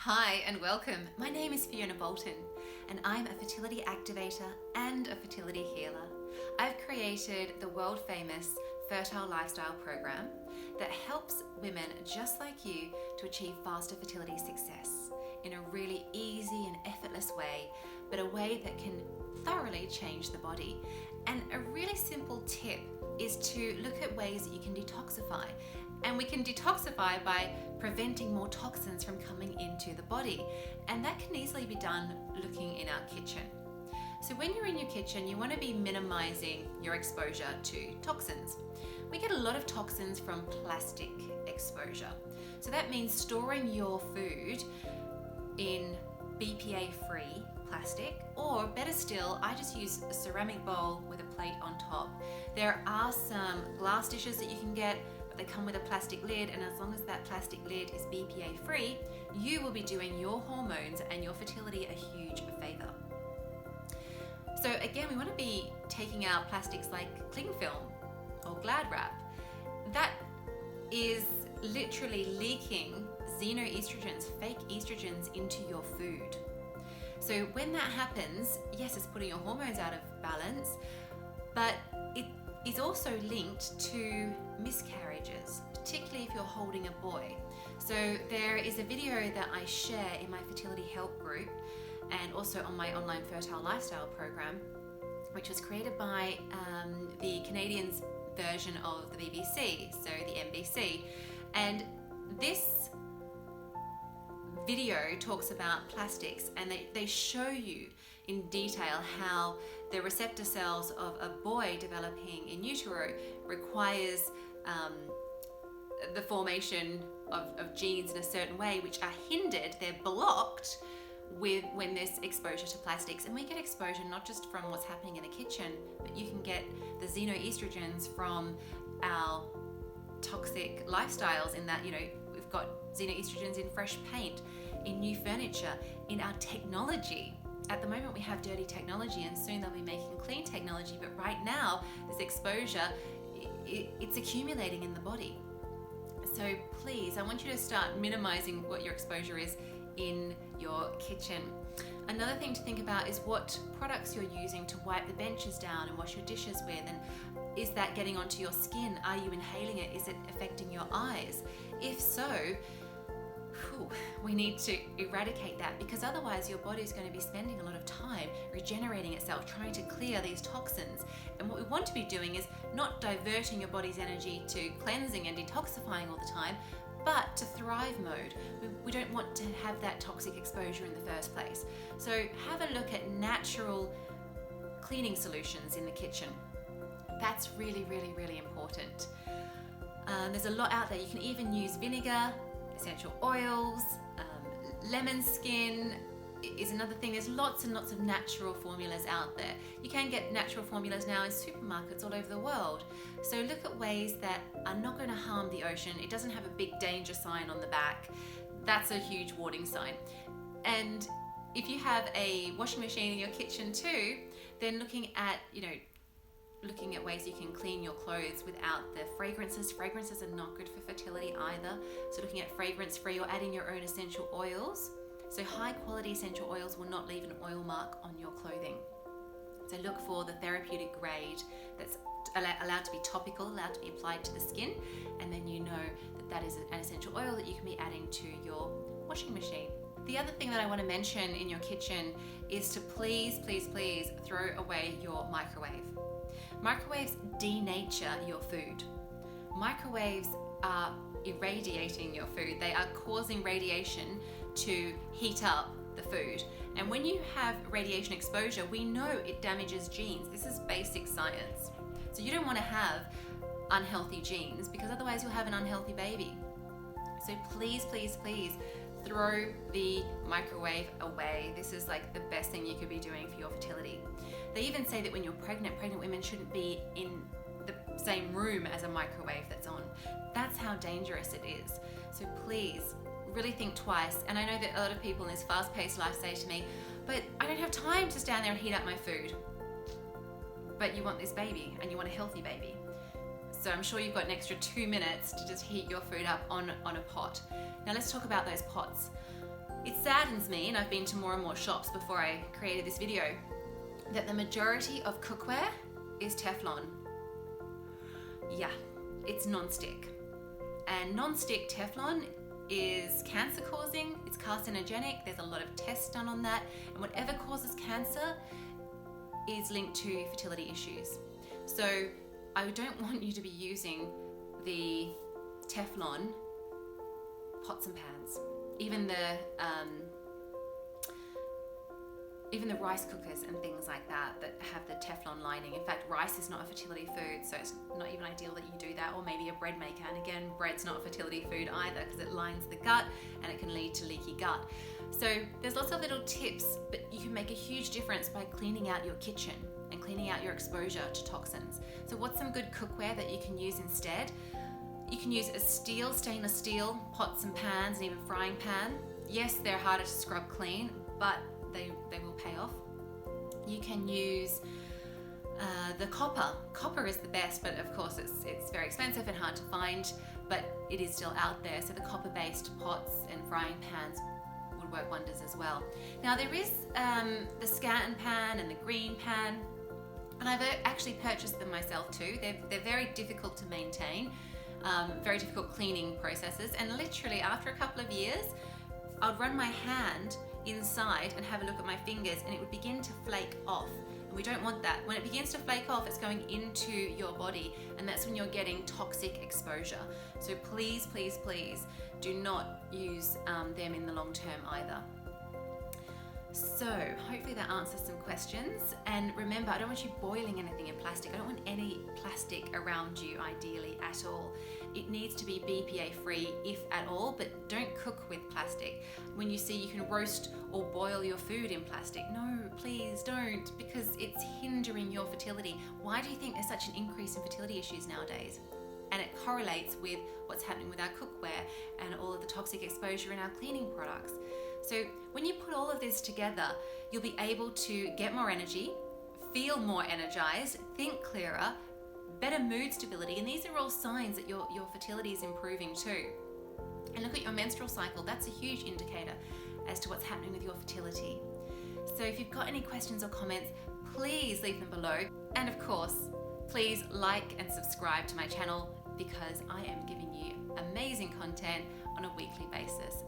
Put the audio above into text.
Hi and welcome. My name is Fiona Bolton and I'm a fertility activator and a fertility healer. I've created the world famous Fertile Lifestyle program that helps women just like you to achieve faster fertility success in a really easy and effortless way, but a way that can thoroughly change the body. And a really simple tip is to look at ways that you can detoxify. And we can detoxify by preventing more toxins from coming into the body. And that can easily be done looking in our kitchen. So when you're in your kitchen, you want to be minimizing your exposure to toxins. We get a lot of toxins from plastic exposure. So that means storing your food in BPA-free plastic, or better still, I just use a ceramic bowl with a plate on top. There are some glass dishes that you can get, but they come with a plastic lid, and as long as that plastic lid is BPA free, you will be doing your hormones and your fertility a huge favor. So again, we want to be taking out plastics like cling film or Glad wrap. That is literally leaking xenoestrogens, fake estrogens, into your food. So when that happens, yes, it's putting your hormones out of balance, but it is also linked to miscarriages, particularly if you're holding a boy. So there is a video that I share in my fertility help group and also on my online Fertile Lifestyle program, which was created by the Canadians version of the BBC, so the NBC. And this video talks about plastics, and they show you in detail how the receptor cells of a boy developing in utero requires the formation of genes in a certain way, which are hindered, they're blocked when there's exposure to plastics. And we get exposure not just from what's happening in the kitchen, but you can get the xenoestrogens from our toxic lifestyles, in that, we've got xenoestrogens in fresh paint, in new furniture, in our technology. At the moment we have dirty technology, and soon they'll be making clean technology, but right now this exposure, it's accumulating in the body. So please, I want you to start minimizing what your exposure is in your kitchen. Another thing to think about is what products you're using to wipe the benches down and wash your dishes with, and is that getting onto your skin? Are you inhaling it? Is it affecting your eyes? If so, we need to eradicate that, because otherwise your body is going to be spending a lot of time regenerating itself, trying to clear these toxins. And what we want to be doing is not diverting your body's energy to cleansing and detoxifying all the time, but to thrive mode. We don't want to have that toxic exposure in the first place. So have a look at natural cleaning solutions in the kitchen. That's really, really, really important. There's a lot out there. You can even use vinegar, essential oils, lemon skin is another thing. There's lots and lots of natural formulas out there. You can get natural formulas now in supermarkets all over the world. So look at ways that are not going to harm the ocean. It doesn't have a big danger sign on the back. That's a huge warning sign. And if you have a washing machine in your kitchen too, then looking at ways you can clean your clothes without the fragrances. Fragrances are not good for fertility either. So looking at fragrance-free, or adding your own essential oils. So high quality essential oils will not leave an oil mark on your clothing. So look for the therapeutic grade that's allowed to be topical, allowed to be applied to the skin, and then you know that is an essential oil that you can be adding to your washing machine. The other thing that I want to mention in your kitchen is to please, please, please throw away your microwave. Microwaves denature your food. Microwaves are irradiating your food. They are causing radiation to heat up the food. And when you have radiation exposure, we know it damages genes. This is basic science. So you don't want to have unhealthy genes, because otherwise you'll have an unhealthy baby. So please, please, please throw the microwave away. This is like the best thing you could be doing for your fertility. They even say that when you're pregnant women shouldn't be in the same room as a microwave that's on. That's how dangerous it is. So please, really think twice. And I know that a lot of people in this fast-paced life say to me, but I don't have time to stand there and heat up my food. But you want this baby, and you want a healthy baby. So I'm sure you've got an extra 2 minutes to just heat your food up on a pot. Now let's talk about those pots. It's saddens me, and I've been to more and more shops before I created this video, that the majority of cookware is Teflon. Yeah, it's non-stick. And non-stick Teflon is cancer causing, it's carcinogenic, there's a lot of tests done on that, and whatever causes cancer is linked to fertility issues. So I don't want you to be using the Teflon pots and pans, even the rice cookers and things like that have the Teflon lining. In fact, rice is not a fertility food, so it's not even ideal that you do that. Or maybe a bread maker, and again, bread's not a fertility food either because it lines the gut and it can lead to leaky gut. So there's lots of little tips, but you can make a huge difference by cleaning out your kitchen and cleaning out your exposure to toxins. So what's some good cookware that you can use instead? You can use a stainless steel pots and pans and even frying pan. Yes, they're harder to scrub clean, but they will pay off. You can use the copper. Copper is the best, but of course it's very expensive and hard to find, but it is still out there. So the copper-based pots and frying pans would work wonders as well. Now there is the Scanton pan and the green pan, and I've actually purchased them myself too. They're very difficult to maintain, very difficult cleaning processes, and literally after a couple of years, I'd run my hand inside and have a look at my fingers and it would begin to flake off, and we don't want that. When it begins to flake off, it's going into your body, and that's when you're getting toxic exposure. So please do not use them in the long term either. So hopefully that answers some questions, and remember, I don't want you boiling anything in plastic. I don't want any plastic around you ideally at all. It needs to be BPA free if at all, but don't cook with plastic. When you see you can roast or boil your food in plastic, no, please don't, because it's hindering your fertility. Why do you think there's such an increase in fertility issues nowadays? And it correlates with what's happening with our cookware and all of the toxic exposure in our cleaning products. So when you put all of this together, you'll be able to get more energy, feel more energized, think clearer, better mood stability, and these are all signs that your fertility is improving too. And look at your menstrual cycle. That's a huge indicator as to what's happening with your fertility. So if you've got any questions or comments, please leave them below. And of course, please like and subscribe to my channel, because I am giving you amazing content on a weekly basis.